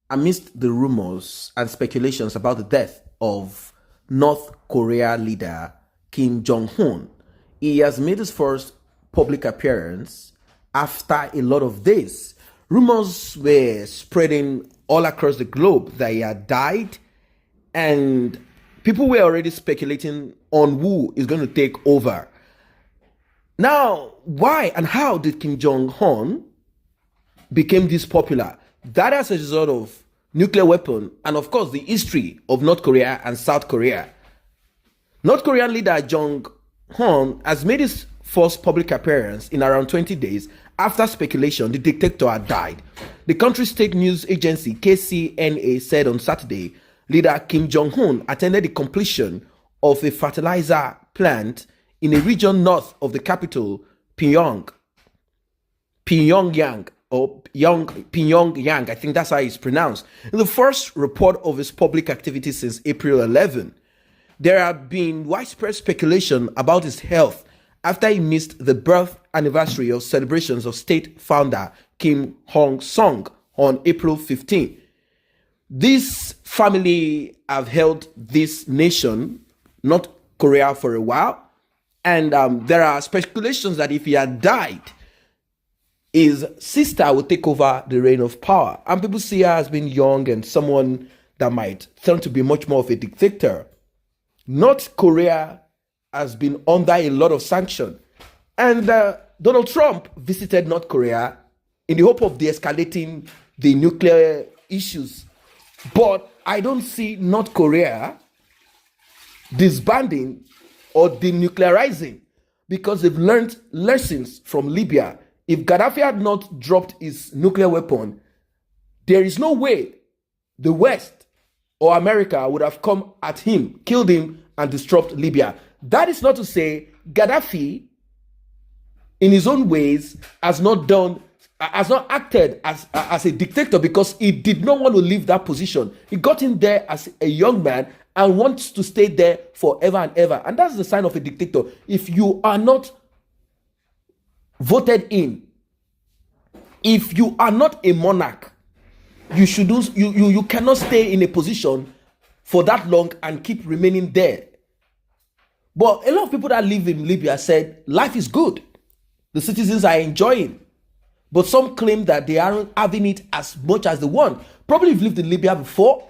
amidst the rumors and speculations about the death of North Korea leader Kim Jong-un, he has made his first public appearance after a lot of days. Rumors were spreading all across the globe that he had died, and people were already speculating on who is going to take over. Now, why and how did Kim Jong-un become this popular? That as a result of nuclear weapon and, of course, the history of North Korea and South Korea. North Korean leader Jong-un has made his first public appearance in around 20 days after speculation the dictator had died. The country's state news agency KCNA said on Saturday, leader Kim Jong-un attended the completion of a fertilizer plant in a region north of the capital, Pyongyang, I think that's how it's pronounced. In the first report of his public activity since April 11, there have been widespread speculation about his health after he missed the birth anniversary of celebrations of state founder Kim Il-sung on April 15. This family have held this nation, North Korea, for a while, and there are speculations that if he had died, his sister would take over the reign of power. And people see her as being young and someone that might turn to be much more of a dictator. North Korea has been under a lot of sanction. And Donald Trump visited North Korea in the hope of de-escalating the nuclear issues. But I don't see North Korea disbanding or denuclearizing because they've learned lessons from Libya. If Gaddafi had not dropped his nuclear weapon, there is no way the West or America would have come at him, killed him, and disrupt Libya. That is not to say Gaddafi, in his own ways, has not acted as a dictator because he did not want to leave that position. He got in there as a young man and wants to stay there forever and ever. And that's the sign of a dictator. If you are not voted in, if you are not a monarch, you cannot stay in a position for that long and keep remaining there. But a lot of people that live in Libya said life is good. The citizens are enjoying. But some claim that they aren't having it as much as they want. Probably you've lived in Libya before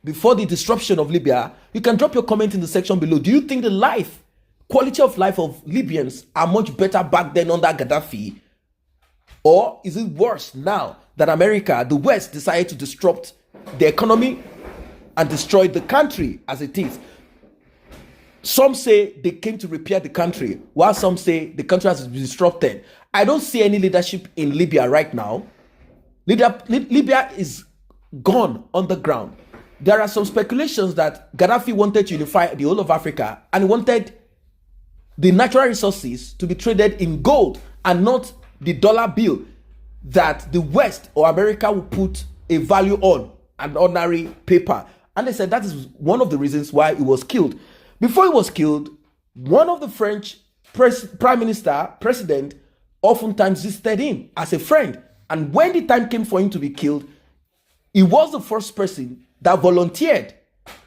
the disruption of Libya. You can drop your comment in the section below. Do you think the quality of life of Libyans are much better back then under Gaddafi? Or is it worse now that America, the West, decided to disrupt the economy and destroy the country as it is? Some say they came to repair the country, while some say the country has been disrupted. I don't see any leadership in Libya right now. Libya is gone on the ground. There are some speculations that Gaddafi wanted to unify the whole of Africa and wanted the natural resources to be traded in gold and not the dollar bill that the West or America will put a value on, an ordinary paper. And they said that is one of the reasons why he was killed. Before he was killed, one of the French president, oftentimes visited him as a friend. And when the time came for him to be killed, he was the first person that volunteered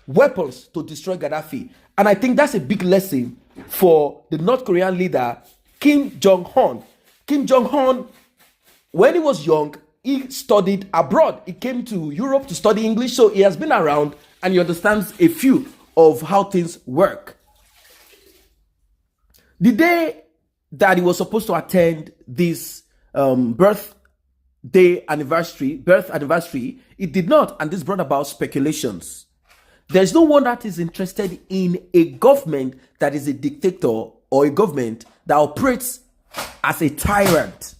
weapons to destroy Gaddafi. And I think that's a big lesson for the North Korean leader, Kim Jong-un. Kim Jong-un, when he was young, he studied abroad. He came to Europe to study English, so he has been around and he understands a few of how things work. The day that he was supposed to attend this birth anniversary, it did not, and this brought about speculations. There's no one that is interested in a government that is a dictator or a government that operates as a tyrant.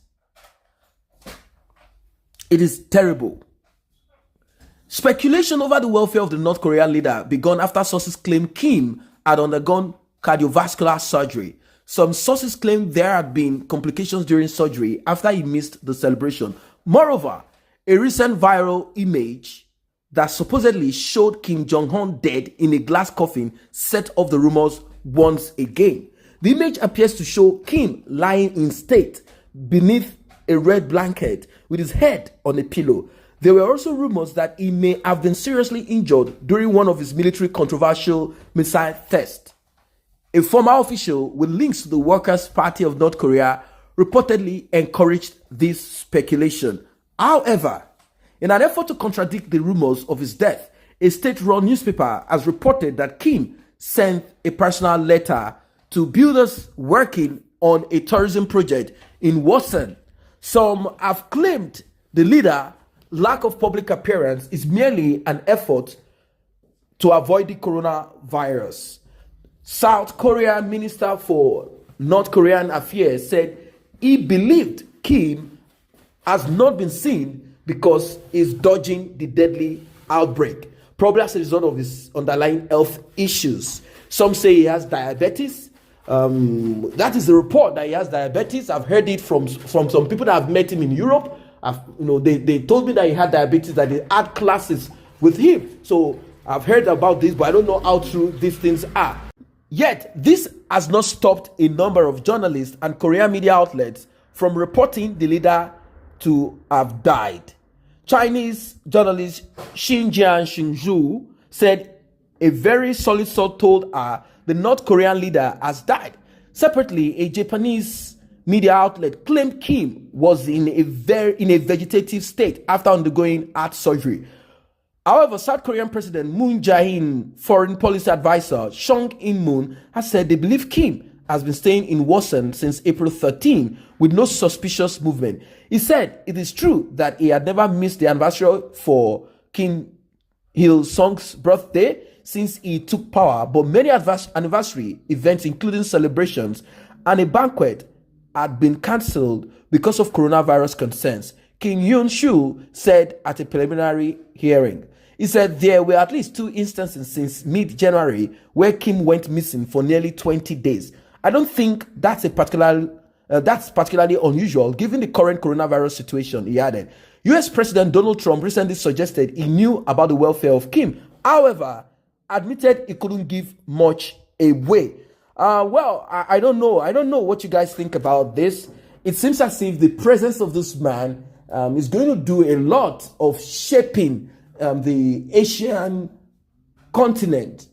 It is terrible. Speculation over the welfare of the North Korean leader began after sources claim Kim had undergone cardiovascular surgery. Some sources claim there had been complications during surgery after he missed the celebration. Moreover, a recent viral image that supposedly showed Kim Jong-un dead in a glass coffin set off the rumors once again. The image appears to show Kim lying in state beneath a red blanket with his head on a pillow. There were also rumors that he may have been seriously injured during one of his military controversial missile tests. A former official with links to the Workers' Party of North Korea reportedly encouraged this speculation. However, in an effort to contradict the rumors of his death, a state-run newspaper has reported that Kim sent a personal letter to builders working on a tourism project in Washington. Some have claimed the leader lack of public appearance is merely an effort to avoid the coronavirus. South Korea Minister for North Korean Affairs said he believed Kim has not been seen because he's dodging the deadly outbreak, probably as a result of his underlying health issues. Some say he has diabetes. That is the report, that he has diabetes. I've heard it from some people that have met him in Europe. They told me that he had diabetes, that they had classes with him. So I've heard about this, but I don't know how true these things are. Yet, this has not stopped a number of journalists and Korean media outlets from reporting the leader to have died. Chinese journalist Xinjiang said a very solid source told her the North Korean leader has died. Separately, a Japanese media outlet claimed Kim was in a vegetative state after undergoing heart surgery. However, South Korean President Moon Jae-in foreign policy advisor Jong In-moon has said they believe Kim has been staying in Washington since April 13 with no suspicious movement. He said it is true that he had never missed the anniversary for Kim Il-sung's birthday since he took power, but many anniversary events, including celebrations and a banquet, had been cancelled because of coronavirus concerns, Kim Yoon-soo said at a preliminary hearing. He said there were at least 2 instances since mid-January where Kim went missing for nearly 20 days. I don't think that's particularly unusual given the current coronavirus situation, he added. US President Donald Trump recently suggested he knew about the welfare of Kim, however, admitted he couldn't give much away. I don't know. I don't know what you guys think about this. It seems as if the presence of this man is going to do a lot of shaping the Asian continent.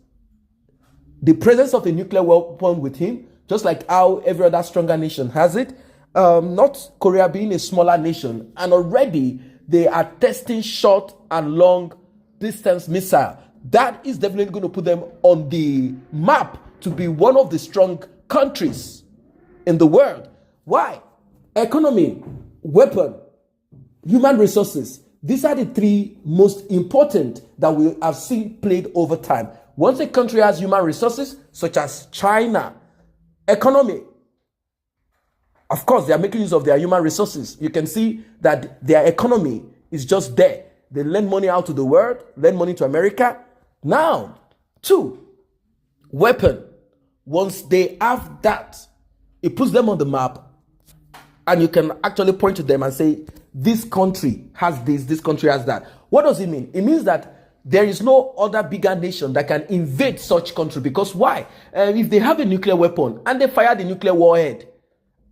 The presence of a nuclear weapon with him, just like how every other stronger nation has it, North Korea being a smaller nation, and already they are testing short and long distance missile. That is definitely going to put them on the map to be one of the strong countries in the world. Why? Economy, weapon, human resources. These are the 3 most important that we have seen played over time. Once a country has human resources, such as China, economy, of course, they are making use of their human resources. You can see that their economy is just there. They lend money out to the world, lend money to America. Now, 2, weapon. Once they have that, it puts them on the map, and you can actually point to them and say, this country has this country has that. What does it mean? It means that there is no other bigger nation that can invade such country, because why? If they have a nuclear weapon and they fire the nuclear warhead,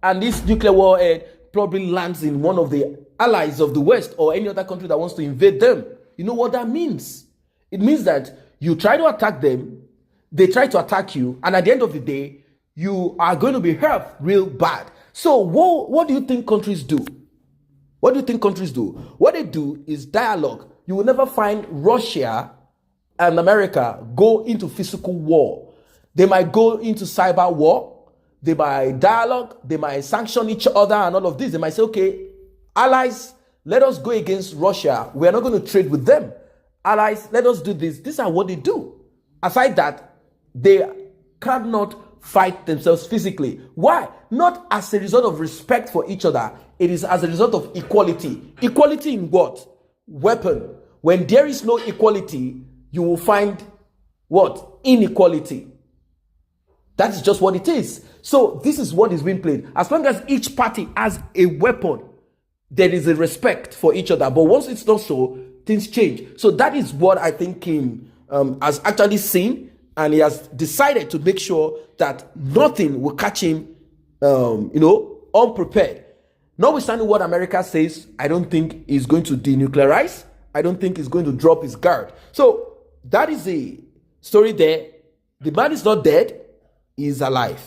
and this nuclear warhead probably lands in one of the allies of the West or any other country that wants to invade them, you know what that means? It means that you try to attack them, they try to attack you, and at the end of the day, you are going to be hurt real bad. So what do you think countries do? What do you think countries do? What they do is dialogue. You will never find Russia and America go into physical war. They might go into cyber war. They might dialogue. They might sanction each other and all of this. They might say, okay, allies, let us go against Russia. We are not going to trade with them. Allies, let us do this. These are what they do. Aside that, they cannot fight themselves physically. Why? Not as a result of respect for each other. It is as a result of equality. Equality in what? Weapon. When there is no equality, you will find what? Inequality. That's just what it is. So this is what is being played. As long as each party has a weapon, there is a respect for each other. But once it's not so, things change. So that is what I think Kim has actually seen, and he has decided to make sure that nothing will catch him, unprepared. Notwithstanding what America says, I don't think he's going to denuclearize. I don't think he's going to drop his guard. So that is the story there. The man is not dead, he is alive.